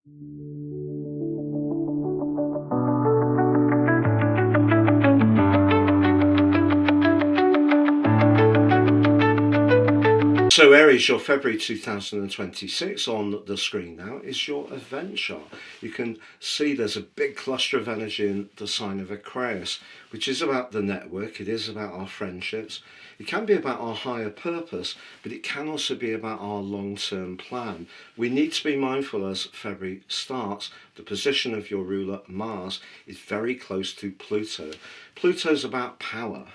So Aries, your February 2026 on the screen now is your event chart. You can see there's a big cluster of energy in the sign of Aquarius, which is about the network, it is about our friendships, it can be about our higher purpose, but it can also be about our long-term plan. We need to be mindful as February starts, the position of your ruler Mars is very close to Pluto. Pluto's about power.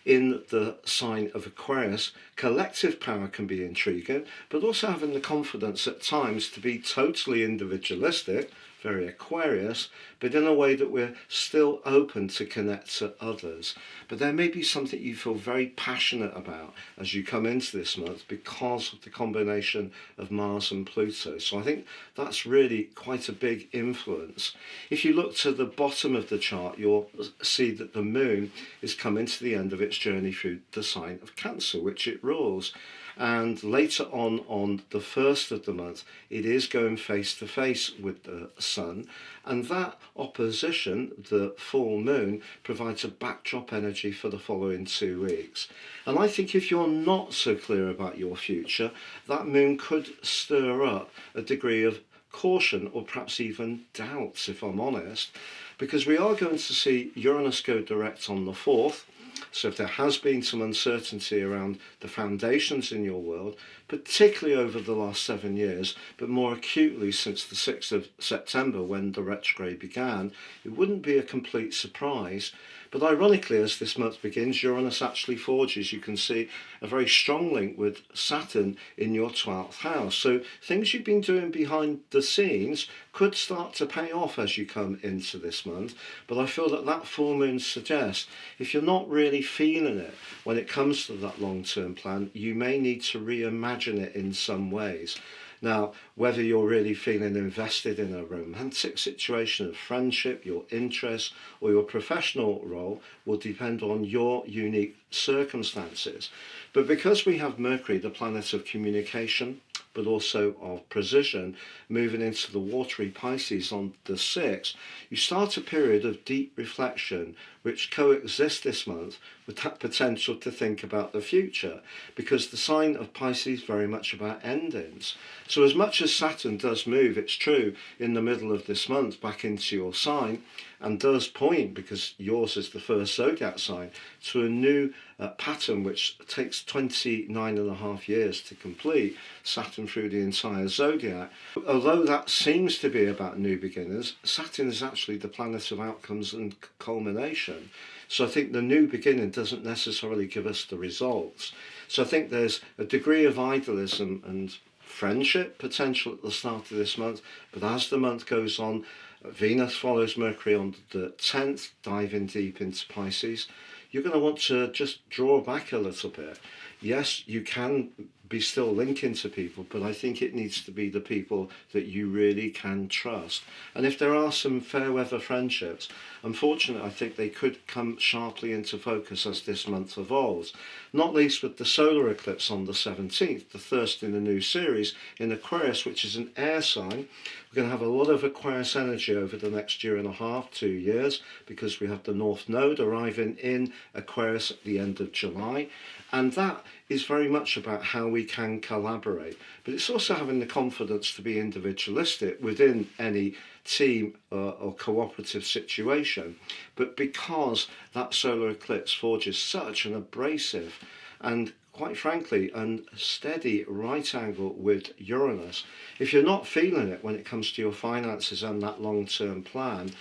In the sign of Aquarius, collective power can be intriguing, but also having the confidence at times to be totally individualistic, very Aquarius, but in a way that we're still open to connect to others. But there may be something you feel very passionate about as you come into this month because of the combination of Mars and Pluto. So I think that's really quite a big influence. If you look to the bottom of the chart, you'll see that the moon is coming to the end of its journey through the sign of Cancer, which it rules. And later on the 1st of the month, it is going face to face with the sun, and that opposition, the full moon, provides a backdrop energy for the following 2 weeks. And I think if you're not so clear about your future, that moon could stir up a degree of caution or perhaps even doubts, if I'm honest, because we are going to see Uranus go direct on the 4th. So if there has been some uncertainty around the foundations in your world, particularly over the last 7 years, but more acutely since the 6th of September when the retrograde began, it wouldn't be a complete surprise. But ironically, as this month begins, Uranus actually forges, you can see, a very strong link with Saturn in your 12th house. So things you've been doing behind the scenes could start to pay off as you come into this month. But I feel that that full moon suggests if you're not really feeling it when it comes to that long-term plan, you may need to reimagine it in some ways. Now, whether you're really feeling invested in a romantic situation of friendship, your interests, or your professional role will depend on your unique circumstances. But because we have Mercury, the planet of communication, but also of precision, moving into the watery Pisces on the 6th, you start a period of deep reflection which coexists this month with that potential to think about the future, because the sign of Pisces is very much about endings. So as much as Saturn does move, it's true, in the middle of this month back into your sign, and does point, because yours is the first zodiac sign, to a new pattern which takes 29.5 years to complete, Saturn through the entire zodiac. Although that seems to be about new beginnings, Saturn is actually the planet of outcomes and culmination. So I think the new beginning doesn't necessarily give us the results. So I think there's a degree of idealism and friendship potential at the start of this month, but as the month goes on, Venus follows Mercury on the 10th, diving deep into Pisces. You're going to want to just draw back a little bit. Yes, you can be still linking to people, but I think it needs to be the people that you really can trust. And if there are some fair weather friendships, unfortunately, I think they could come sharply into focus as this month evolves. Not least with the solar eclipse on the 17th, the first in a new series in Aquarius, which is an air sign. We're going to have a lot of Aquarius energy over the next 1.5 to 2 years, because we have the North Node arriving in Aquarius at the end of July. And that is very much about how we can collaborate. But it's also having the confidence to be individualistic within any team or cooperative situation. But because that solar eclipse forges such an abrasive and, quite frankly, unsteady right angle with Uranus, if you're not feeling it when it comes to your finances and that long-term plan,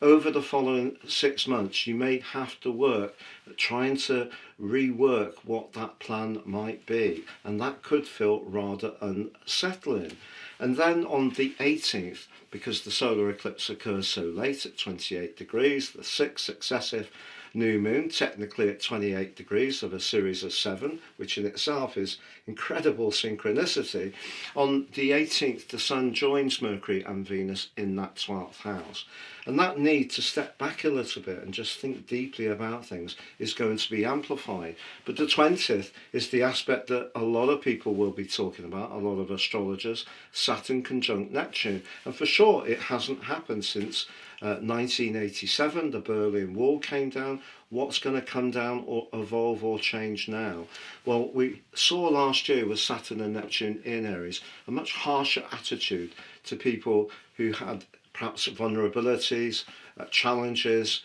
over the following 6 months, you may have to work at trying to rework what that plan might be, and that could feel rather unsettling. And then on the 18th, because the solar eclipse occurs so late at 28 degrees, the 6th successive new moon, technically at 28 degrees of a series of 7, which in itself is incredible synchronicity. On the 18th, the Sun joins Mercury and Venus in that 12th house. And that need to step back a little bit and just think deeply about things is going to be amplified. But the 20th is the aspect that a lot of people will be talking about, a lot of astrologers, Saturn conjunct Neptune. And for sure, it hasn't happened since 1987, the Berlin Wall came down. What's going to come down or evolve or change now? Well, we saw last year with Saturn and Neptune in Aries a much harsher attitude to people who had perhaps vulnerabilities, challenges,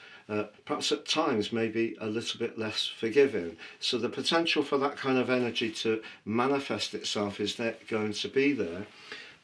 perhaps at times maybe a little bit less forgiving. So the potential for that kind of energy to manifest itself is going to be there.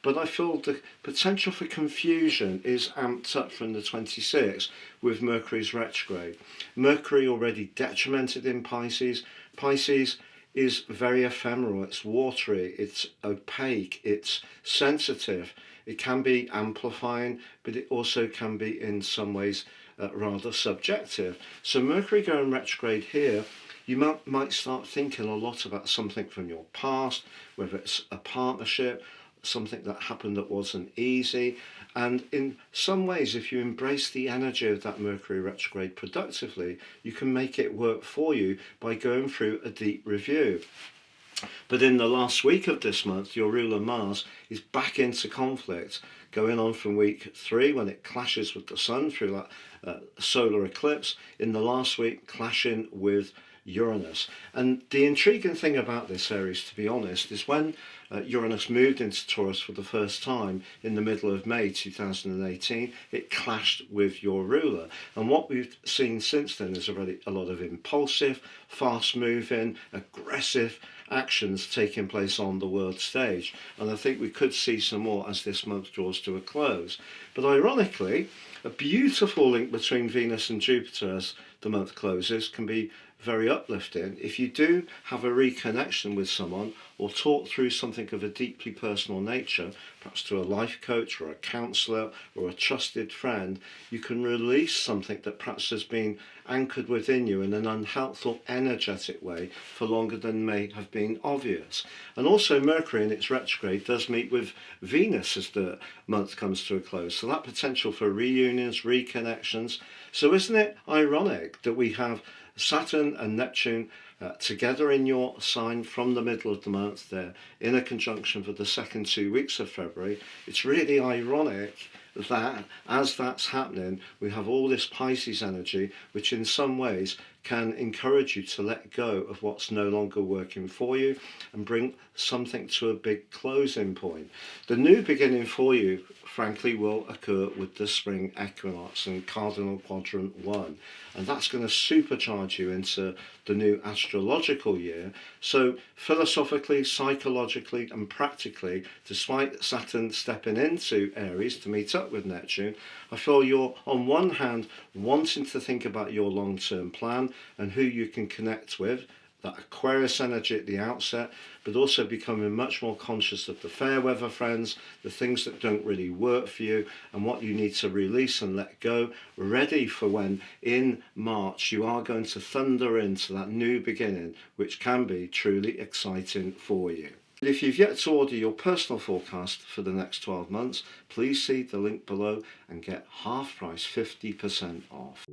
But I feel the potential for confusion is amped up from the 26th with Mercury's retrograde. Mercury already detrimented in Pisces. Pisces is very ephemeral, it's watery, it's opaque, it's sensitive. It can be amplifying, but it also can be in some ways rather subjective. So Mercury going retrograde here, you might start thinking a lot about something from your past, whether it's a partnership, something that happened that wasn't easy. And in some ways, if you embrace the energy of that Mercury retrograde productively, you can make it work for you by going through a deep review. But in the last week of this month, your ruler Mars is back into conflict, going on from week 3 when it clashes with the Sun through that solar eclipse, in the last week clashing with Uranus. And the intriguing thing about this, Aries, to be honest, is when Uranus moved into Taurus for the first time in the middle of May 2018, it clashed with your ruler. And what we've seen since then is already a lot of impulsive, fast-moving, aggressive actions taking place on the world stage. And I think we could see some more as this month draws to a close. But ironically, a beautiful link between Venus and Jupiter as the month closes can be very uplifting. If you do have a reconnection with someone or talk through something of a deeply personal nature, perhaps to a life coach or a counsellor or a trusted friend, you can release something that perhaps has been anchored within you in an unhelpful, energetic way for longer than may have been obvious. And also Mercury in its retrograde does meet with Venus as the month comes to a close. So that potential for reunions, reconnections. So isn't it ironic that we have Saturn and Neptune together in your sign from the middle of the month? They're in a conjunction for the second 2 weeks of February. It's really ironic that as that's happening, we have all this Pisces energy, which in some ways can encourage you to let go of what's no longer working for you and bring something to a big closing point. The new beginning for you, frankly, will occur with the spring equinox in cardinal quadrant 1, and that's going to supercharge you into the new astrological year. So philosophically, psychologically and practically, despite Saturn stepping into Aries to meet up with Neptune, I feel you're on one hand wanting to think about your long-term plan and who you can connect with, that Aquarius energy at the outset, but also becoming much more conscious of the fair weather friends, the things that don't really work for you, and what you need to release and let go, ready for when in March you are going to thunder into that new beginning, which can be truly exciting for you. If you've yet to order your personal forecast for the next 12 months, please see the link below and get half price, 50% off.